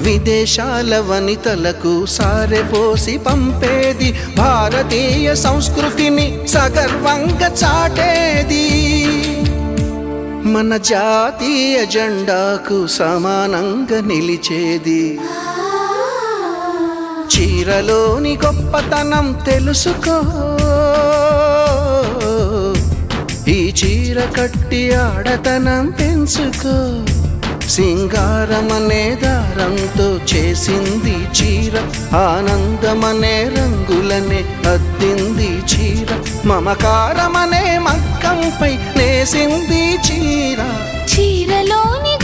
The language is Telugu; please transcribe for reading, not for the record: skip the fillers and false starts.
విదేశాల వనితలకు సారెపోసి పంపేది, భారతీయ సంస్కృతిని సగర్వంగా చాటేది, మన జాతీయ జెండాకు సమానంగా నిలిచేది. చీరలోని గొప్పతనం తెలుసుకో, ఈ చీర కట్టి ఆడతనం పెంచుకో. సింగారమనే దారంతో చేసింది చీర, ఆనందమనే రంగులనే అద్దింది చీర, మమకారమనే మక్కంపై నేసింది చీర. చీరలోని